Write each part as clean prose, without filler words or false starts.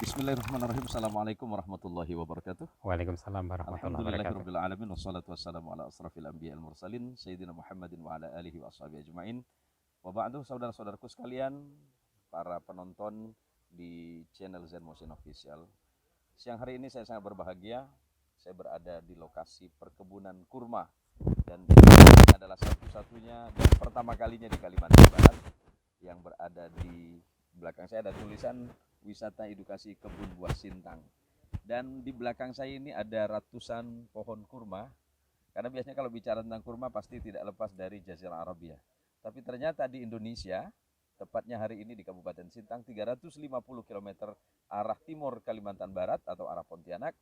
Bismillahirrahmanirrahim. Assalamualaikum warahmatullahi wabarakatuh. Waalaikumsalam warahmatullahi wabarakatuh. Alhamdulillahirabbil alamin wassalatu wassalamu ala asrafil anbiya wal mursalin sayyidina Muhammadin wa ala alihi wa ashabihi ajmain. Wa ba'du, saudara-saudaraku sekalian, para penonton di channel Zen Motion Official. Siang hari ini saya sangat berbahagia. Saya berada di lokasi perkebunan kurma dan ini adalah satu-satunya dan pertama kalinya di Kalimantan Barat yang berada di belakang saya ada tulisan wisata edukasi kebun buah Sintang. Dan di belakang saya ini ada ratusan pohon kurma. Karena biasanya kalau bicara tentang kurma pasti tidak lepas dari Jazirah Arabia. Tapi ternyata di Indonesia, tepatnya hari ini di Kabupaten Sintang, 350 km arah timur Kalimantan Barat atau arah Pontianak,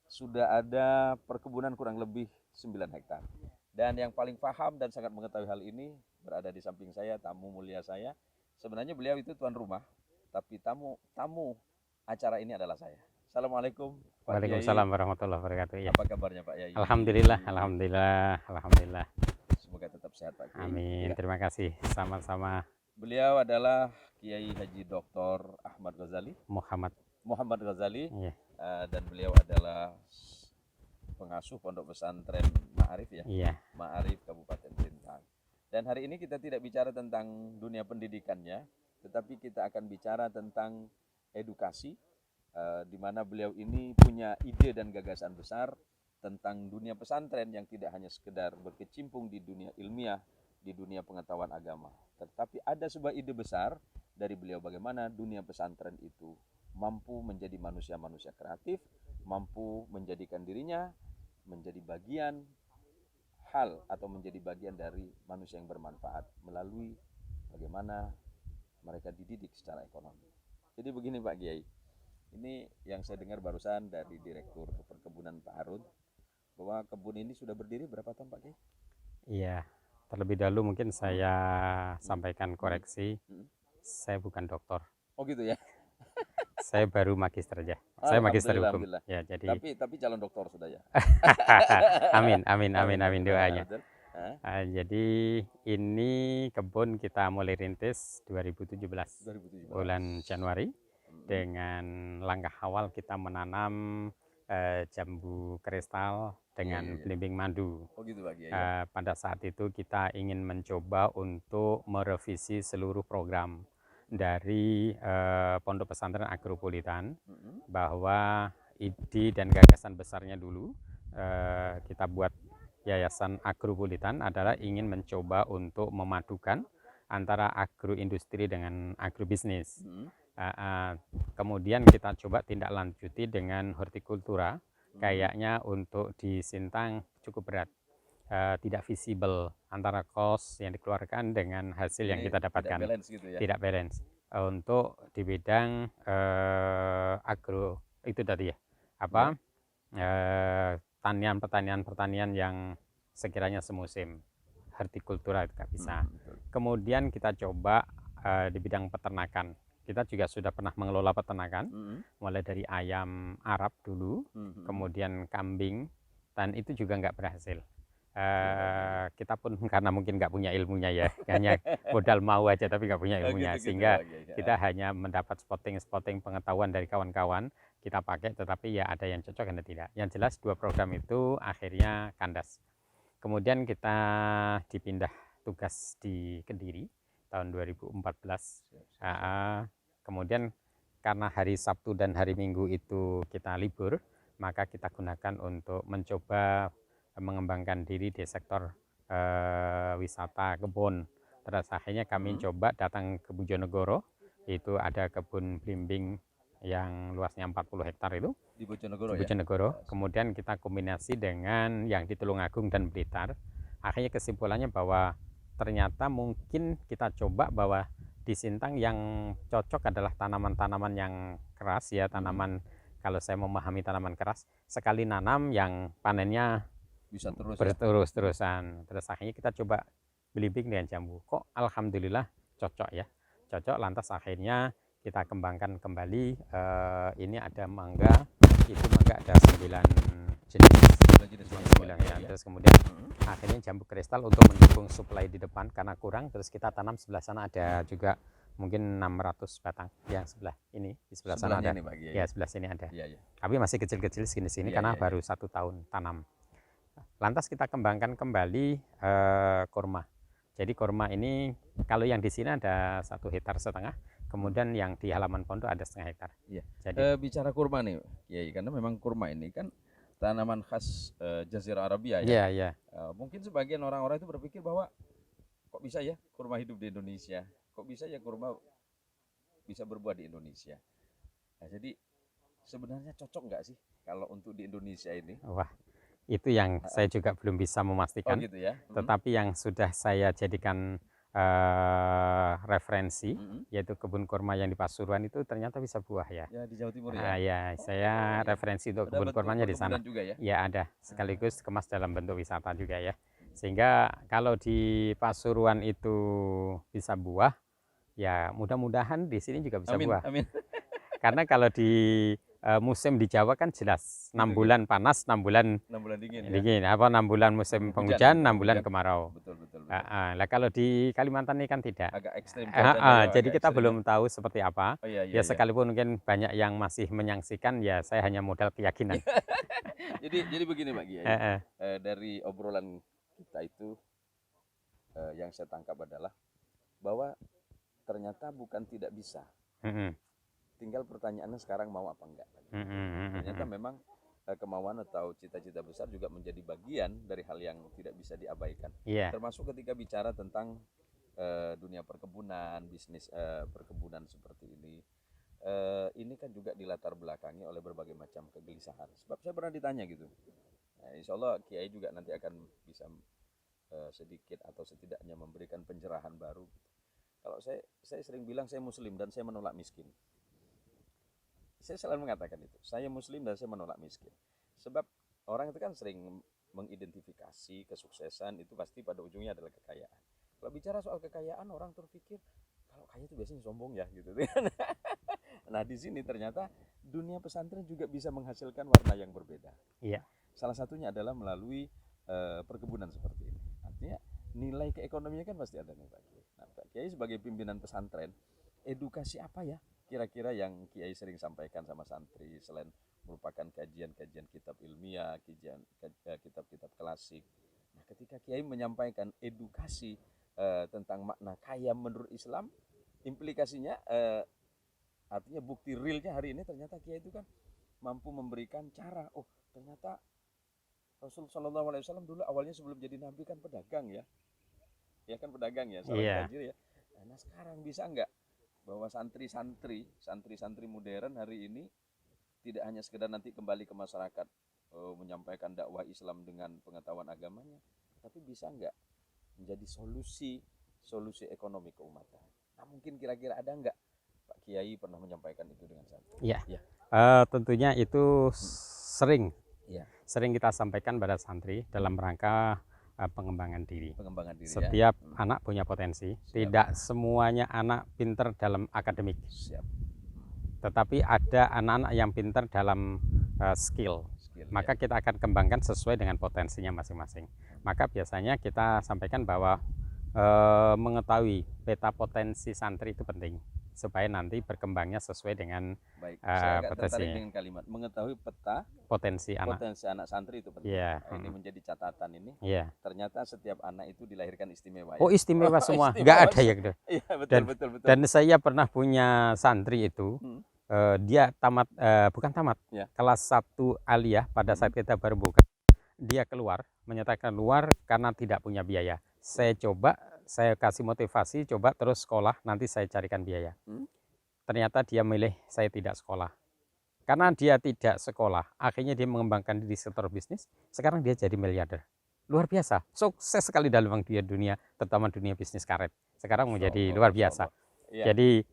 sudah ada perkebunan kurang lebih 9 hektar. Dan yang paling paham dan sangat mengetahui hal ini berada di samping saya, tamu mulia saya. Sebenarnya beliau itu tuan rumah, tapi tamu acara ini adalah saya. Assalamualaikum Pak Waalaikumsalam Yai. warahmatullahi wabarakatuh. Ya. Apa kabarnya Pak Yai? Alhamdulillah. Semoga tetap sehat Pak Kiai. Amin. Ya. Terima kasih. Sama-sama. Beliau adalah Kiai Haji Dr. Ahmad Ghazali, Muhammad Ghazali, Ya. Dan beliau adalah pengasuh Pondok Pesantren Ma'arif ya. Iya. Ma'arif Kabupaten Sintang. Dan hari ini kita tidak bicara tentang dunia pendidikannya, tetapi kita akan bicara tentang edukasi, di mana beliau ini punya ide dan gagasan besar tentang dunia pesantren yang tidak hanya sekedar berkecimpung di dunia ilmiah, di dunia pengetahuan agama. Tetapi ada sebuah ide besar dari beliau bagaimana dunia pesantren itu mampu menjadi manusia-manusia kreatif, mampu menjadikan dirinya menjadi bagian hal atau menjadi bagian dari manusia yang bermanfaat melalui bagaimana mereka dididik secara ekonomi. Jadi begini Pak Kiai, ini yang saya dengar barusan dari Direktur Perkebunan Pak Harun, bahwa kebun ini sudah berdiri berapa tahun Pak Kiai? Iya. Terlebih dahulu mungkin saya sampaikan koreksi. Saya bukan dokter. Oh gitu ya? Saya baru magister aja. Saya magister hukum. Ya, jadi Tapi calon dokter sudah ya? Amin doanya. Jadi ini kebun kita mulai rintis 2017 bulan Januari dengan langkah awal kita menanam jambu kristal dengan belimbing madu. Oh gitu Pak Kiai. Pada saat itu kita ingin mencoba untuk merevisi seluruh program dari Pondok Pesantren Agropulitan, bahwa ide dan gagasan besarnya dulu kita buat Yayasan Agropulitan adalah ingin mencoba untuk memadukan antara agroindustri dengan agrobisnis. Kemudian kita coba tindak lanjuti dengan hortikultura. Kayaknya untuk di Sintang cukup berat, tidak visible antara cost yang dikeluarkan dengan hasil yang kita dapatkan. Tidak balance untuk di bidang agro itu tadi ya, pertanian yang sekiranya semusim, hortikultura itu nggak bisa. Kemudian kita coba di bidang peternakan. Kita juga sudah pernah mengelola peternakan, mulai dari ayam Arab dulu, kemudian kambing, dan itu juga nggak berhasil. Kita pun karena mungkin nggak punya ilmunya ya, hanya modal mau aja tapi nggak punya ilmunya, sehingga kita hanya mendapat spotting pengetahuan dari kawan-kawan, kita pakai, tetapi ya ada yang cocok ada tidak. Yang jelas dua program itu akhirnya kandas. Kemudian kita dipindah tugas di Kediri tahun 2014. Kemudian karena hari Sabtu dan hari Minggu itu kita libur, maka kita gunakan untuk mencoba mengembangkan diri di sektor wisata kebun. Terus akhirnya kami coba datang ke Bojonegoro, itu ada kebun belimbing yang luasnya 40 hektar itu di Bojonegoro, ya? Kemudian kita kombinasi dengan yang di Tulungagung dan Blitar. Akhirnya kesimpulannya bahwa ternyata mungkin kita coba bahwa di Sintang yang cocok adalah tanaman-tanaman yang keras ya, tanaman kalau saya memahami tanaman keras, sekali nanam yang panennya bisa berterus-terusan. Terus akhirnya kita coba belimbing dengan jambu. Kok alhamdulillah cocok ya. Cocok, lantas akhirnya kita kembangkan kembali. Ini ada mangga, itu mangga ada 9 jenis. Ya. Terus kemudian akhirnya jambu kristal untuk mendukung suplai di depan karena kurang, terus kita tanam sebelah sana ada juga mungkin 600 batang yang sebelah ini, di sebelah sana Sebelahnya ada. nih Pak Kiai. Ya, sebelah sini ada. Iya, iya. Tapi masih kecil-kecil sini-sini Iya, karena iya, baru 1 tahun tanam. Lantas kita kembangkan kembali kurma. Jadi kurma ini kalau yang di sini ada 1,5 hektar, kemudian yang di halaman pondok ada 0,5 hektar. Iya. Jadi Bicara kurma nih Kiai, karena memang kurma ini kan tanaman khas Jazirah Arabia ya. iya, iya. Mungkin sebagian orang-orang itu berpikir bahwa kok bisa ya kurma hidup di Indonesia? Kok bisa ya kurma bisa berbuah di Indonesia? Nah, jadi sebenarnya cocok nggak sih kalau untuk di Indonesia ini? Wah, itu yang saya juga belum bisa Oh memastikan. gitu ya. Tetapi yang sudah saya jadikan referensi, yaitu kebun kurma yang di Pasuruan itu ternyata bisa buah ya. Ya di Jawa Timur ya. Ya, saya referensi untuk Ada kebun bentuk kurmanya di sana. perkebunan juga ya. Ya ada, sekaligus kemas dalam bentuk wisata juga ya. Sehingga kalau di Pasuruan itu bisa buah, ya mudah-mudahan di sini juga bisa Amin, buah. amin. Karena kalau di musim di Jawa kan jelas 6 bulan panas, 6 bulan 6 bulan dingin ya. dingin. Apa 6 bulan musim penghujan, 6 bulan kemarau. Betul, betul, betul. Lah kalau di Kalimantan ini kan tidak. Agak ekstrim cuacanya ya, Jadi agak kita ekstrim belum tahu seperti apa. ya. Oh iya, iya, Ya iya. sekalipun mungkin banyak yang masih menyaksikan, ya saya hanya modal keyakinan. Jadi begini Pak Kiai. Dari obrolan kita itu yang saya tangkap adalah bahwa ternyata bukan tidak bisa. Tinggal pertanyaannya sekarang mau apa enggak. Ternyata memang kemauan atau cita-cita besar juga menjadi bagian dari hal yang tidak bisa diabaikan. Iya. Termasuk ketika bicara tentang dunia perkebunan, bisnis perkebunan seperti ini. Ini kan juga dilatar belakangi oleh berbagai macam kegelisahan. Sebab saya pernah ditanya gitu. Nah, insya Allah Kiai juga nanti akan bisa sedikit atau setidaknya memberikan pencerahan baru. Kalau saya sering bilang saya Muslim dan saya menolak miskin. Saya selalu mengatakan itu. Saya Muslim dan saya menolak miskin. Sebab orang itu kan sering mengidentifikasi kesuksesan itu pasti pada ujungnya adalah kekayaan. Kalau bicara soal kekayaan, orang terpikir kalau kaya itu biasanya sombong ya gitu. Nah di sini ternyata dunia pesantren juga bisa menghasilkan warna yang berbeda. Iya. Salah satunya adalah melalui perkebunan seperti ini. Artinya nilai keekonominya kan pasti ada nih Pak Kiai. Nah Pak Kiai sebagai pimpinan pesantren, edukasi apa ya kira-kira yang Kiai sering sampaikan sama santri selain merupakan kajian-kajian kitab ilmiah, kitab-kitab klasik. Nah ketika Kiai menyampaikan edukasi tentang makna kaya menurut Islam, implikasinya artinya bukti realnya hari ini ternyata Kiai itu kan mampu memberikan cara. Oh ternyata Rasul Shallallahu Alaihi Wasallam dulu awalnya sebelum jadi nabi kan pedagang ya, ya kan pedagang ya, seorang tajir ya. Nah sekarang bisa nggak bahwa santri-santri modern hari ini tidak hanya sekedar nanti kembali ke masyarakat menyampaikan dakwah Islam dengan pengetahuan agamanya, tapi bisa nggak menjadi solusi ekonomi keumatan. Nah mungkin kira-kira ada nggak Pak Kiai pernah menyampaikan itu dengan santri? Iya. Ya. Tentunya itu sering kita sampaikan pada santri dalam rangka pengembangan diri. Setiap anak punya potensi. Tidak semuanya anak pinter dalam akademik. Tetapi ada anak-anak yang pinter dalam skill. Maka kita akan kembangkan sesuai dengan potensinya masing-masing. Maka biasanya kita sampaikan bahwa mengetahui peta potensi santri itu penting, supaya nanti berkembangnya sesuai dengan saya tertarik dengan kalimat mengetahui peta potensi anak santri itu penting. Ini menjadi catatan ini. Ternyata setiap anak itu dilahirkan istimewa. Oh istimewa semua, nggak ada ya gitu. Betul. Dan saya pernah punya santri itu, dia tamat bukan tamat, kelas 1 aliyah pada saat kita baru buka. Dia menyatakan keluar karena tidak punya biaya. Saya kasih motivasi, coba terus sekolah, nanti saya carikan biaya. Ternyata dia milih saya tidak sekolah. Karena dia tidak sekolah, akhirnya dia mengembangkan di sektor bisnis, sekarang dia jadi miliarder. Luar biasa, sukses sekali dalam dunia, terutama dunia bisnis karet. Sekarang menjadi luar biasa. Jadi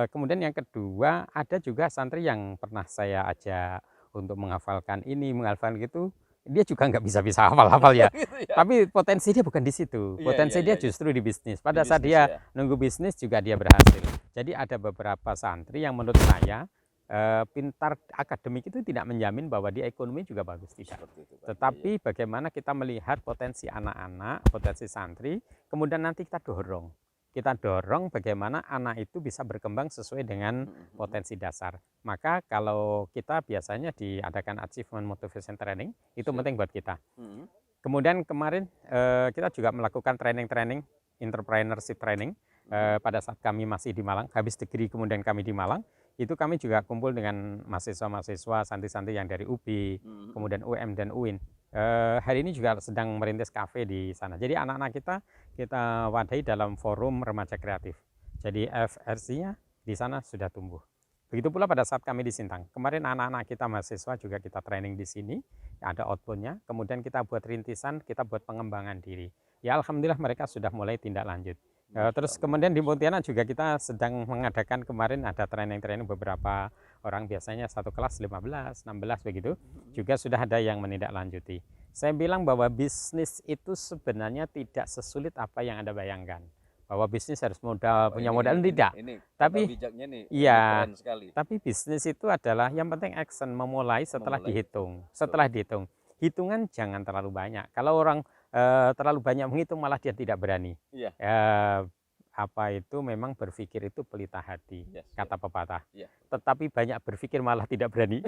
kemudian yang kedua, ada juga santri yang pernah saya ajak untuk menghafalkan ini, menghafalkan gitu. Dia juga nggak bisa hafal-hafal ya. Tapi potensi dia bukan di situ. Potensi dia justru di bisnis. Pada saat dia nunggu bisnis juga dia berhasil. Jadi ada beberapa santri yang menurut saya pintar akademik itu tidak menjamin bahwa dia ekonomi juga bagus, tidak. Tetapi bagaimana kita melihat potensi anak-anak, potensi santri, kemudian nanti kita dorong. kita dorong bagaimana anak itu bisa berkembang sesuai dengan potensi dasar. Maka kalau kita biasanya diadakan achievement motivation training, itu penting buat kita. Kemudian kemarin kita juga melakukan training entrepreneurship training pada saat kami masih di Malang, habis degree kemudian kami di Malang, itu kami juga kumpul dengan mahasiswa-mahasiswa santri-santri yang dari UB, kemudian UM dan UIN. Hari ini juga sedang merintis kafe di sana. Jadi anak-anak kita wadahi dalam forum remaja kreatif. Jadi FRC-nya di sana sudah tumbuh. Begitu pula pada saat kami di Sintang. Kemarin anak-anak kita mahasiswa juga kita training di sini, ada outbound-nya. Kemudian kita buat rintisan, kita buat pengembangan diri. Ya alhamdulillah mereka sudah mulai tindak lanjut. Terus kemudian di Pontianak juga kita sedang mengadakan kemarin ada training beberapa orang, biasanya satu kelas 15, 16 begitu, juga sudah ada yang menindaklanjuti. Saya bilang bahwa bisnis itu sebenarnya tidak sesulit apa yang Anda bayangkan. Bahwa bisnis harus punya modal, tidak. Tapi iya, keren sekali. Tapi bisnis itu adalah yang penting action, memulai setelah dihitung. Setelah dihitung, hitungan jangan terlalu banyak. Kalau orang terlalu banyak menghitung malah dia tidak berani. Iya. Apa itu memang berpikir itu pelita hati, kata pepatah. Tetapi banyak berpikir malah tidak berani.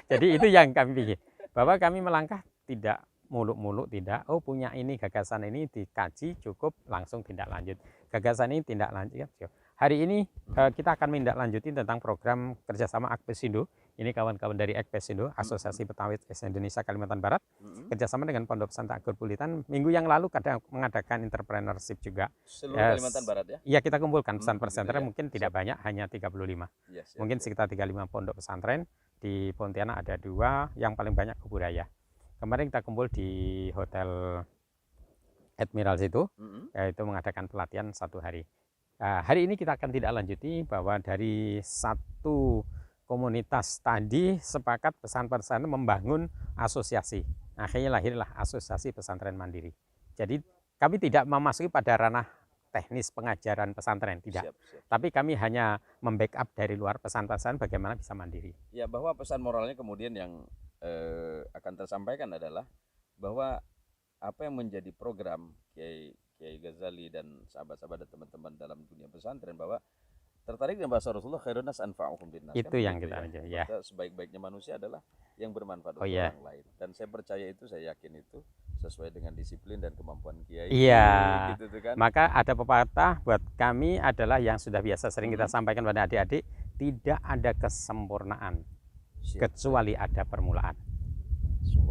Jadi itu yang kami pikir. Bahwa kami melangkah tidak muluk-muluk, tidak. Oh punya ini gagasan ini dikaji cukup langsung tindak lanjut. Gagasan ini tindak lanjut. Hari ini kita akan menindaklanjuti tentang program kerjasama Akpesindo. Ini kawan-kawan dari Akpesindo, Asosiasi Petawat Indonesia Kalimantan Barat, kerjasama dengan Pondok Pesantren Agur Pulitan. Minggu yang lalu kadang mengadakan entrepreneurship juga. Seluruh Kalimantan Barat ya? Iya, kita kumpulkan pesantren-pesantren, mungkin tidak banyak, hanya 35. Mungkin sekitar 35 pondok pesantren. Di Pontianak ada 2, yang paling banyak Kuburaya. Kemarin kita kumpul di Hotel Admiral situ, yaitu mengadakan pelatihan 1 hari. Hari ini kita akan tidak lanjuti bahwa dari satu komunitas tadi sepakat pesantren membangun asosiasi. Akhirnya lahirlah Asosiasi Pesantren Mandiri. Jadi kami tidak memasuki pada ranah teknis pengajaran pesantren, tidak. Tapi kami hanya membackup dari luar pesantren bagaimana bisa mandiri. Ya, bahwa pesan moralnya kemudian yang akan tersampaikan adalah bahwa apa yang menjadi program Kiai Ghazali dan sahabat-sahabat dan teman-teman dalam dunia pesantren, bahwa tertarik dengan bahasa Rasulullah, khairun nas anfa'uhum linnas. Itu kan yang kita ya. Sebaik-baiknya manusia adalah yang bermanfaat untuk orang lain. Dan saya percaya itu, saya yakin itu sesuai dengan disiplin dan kemampuan Kiai. Iya. Gitu kan? Maka ada pepatah buat kami adalah yang sudah biasa sering kita sampaikan pada adik-adik, tidak ada kesempurnaan kecuali ada permulaan.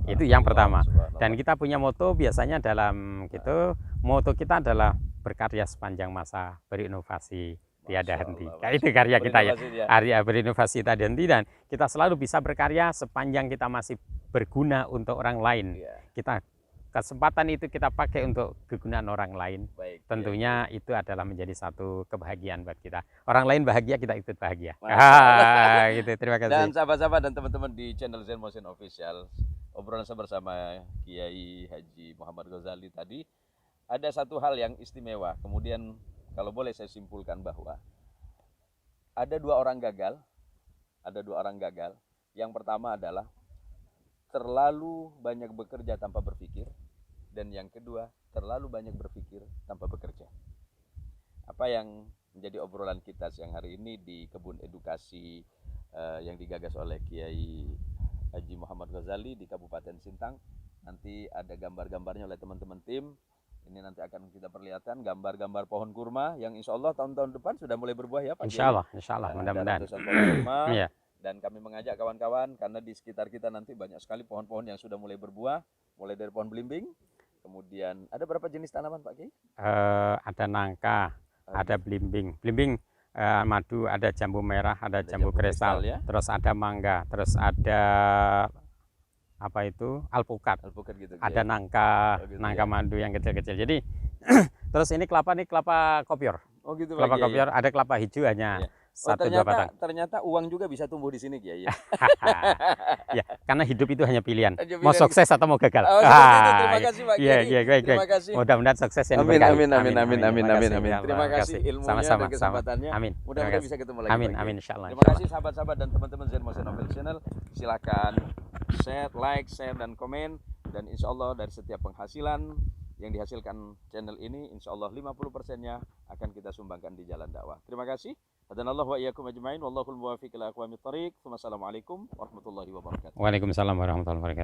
Itu yang pertama. Dan kita punya moto biasanya dalam gitu, moto kita adalah berkarya sepanjang masa, berinovasi tiada henti. Itu karya kita ya. Karya berinovasi tiada henti, dan kita selalu bisa berkarya sepanjang kita masih berguna untuk orang lain. Kita kesempatan itu kita pakai untuk kegunaan orang lain. Tentunya itu adalah menjadi satu kebahagiaan buat kita. Orang lain bahagia, kita ikut bahagia. Gitu. Terima kasih. Dan sahabat-sahabat dan teman-teman di channel Zen Motion Official, obrolan saya bersama Kiai Haji Muhammad Ghazali tadi, ada satu hal yang istimewa. Kemudian kalau boleh saya simpulkan bahwa ada 2 orang gagal. Ada 2 orang gagal. Yang pertama adalah terlalu banyak bekerja tanpa berpikir. Dan yang kedua, terlalu banyak berpikir tanpa bekerja. Apa yang menjadi obrolan kita siang hari ini di Kebun Edukasi yang digagas oleh Kiai Haji Muhammad Ghazali di Kabupaten Sintang. Nanti ada gambar-gambarnya oleh teman-teman tim. Ini nanti akan kita perlihatkan gambar-gambar pohon kurma yang insya Allah tahun-tahun depan sudah mulai berbuah ya Pak. Insya Allah, mudah-mudahan. Dan kami mengajak kawan-kawan, karena di sekitar kita nanti banyak sekali pohon-pohon yang sudah mulai berbuah, mulai dari pohon belimbing. Kemudian ada berapa jenis tanaman Pak Kiai? Ada nangka, ada belimbing, madu, ada jambu merah, ada jambu kristal, ya? Terus ada mangga, terus ada apa itu alpukat gitu, ada ya? Nangka, gitu nangka ya? Madu yang kecil-kecil. Jadi terus ini kelapa kopior. Oh gitu. Kelapa kopior, ya? Ada kelapa hijau hanya. Ternyata uang juga bisa tumbuh di sini Kiai ya. Ya, karena hidup itu hanya pilihan. Mau sukses atau mau gagal. Terima kasih Pak Kiai. Iya, terima kasih. Mudah-mudahan sukses ya. Amin. Terima kasih ilmunya dan kesempatannya. Amin. Mudah-mudahan bisa ketemu lagi. Amin insyaallah. Terima kasih sahabat-sahabat dan teman-teman Zen Motion Official Channel. Silakan share, like, dan komen, dan insya Allah dari setiap penghasilan yang dihasilkan channel ini, insya Allah 50%-nya akan kita sumbangkan di jalan dakwah. Terima kasih. Hadanallahu wa iyyakum ajma'in. Wallahul muwaffiq ila aqwamit thariq. Wassalamualaikum warahmatullahi wabarakatuh. Waalaikumsalam warahmatullahi wabarakatuh.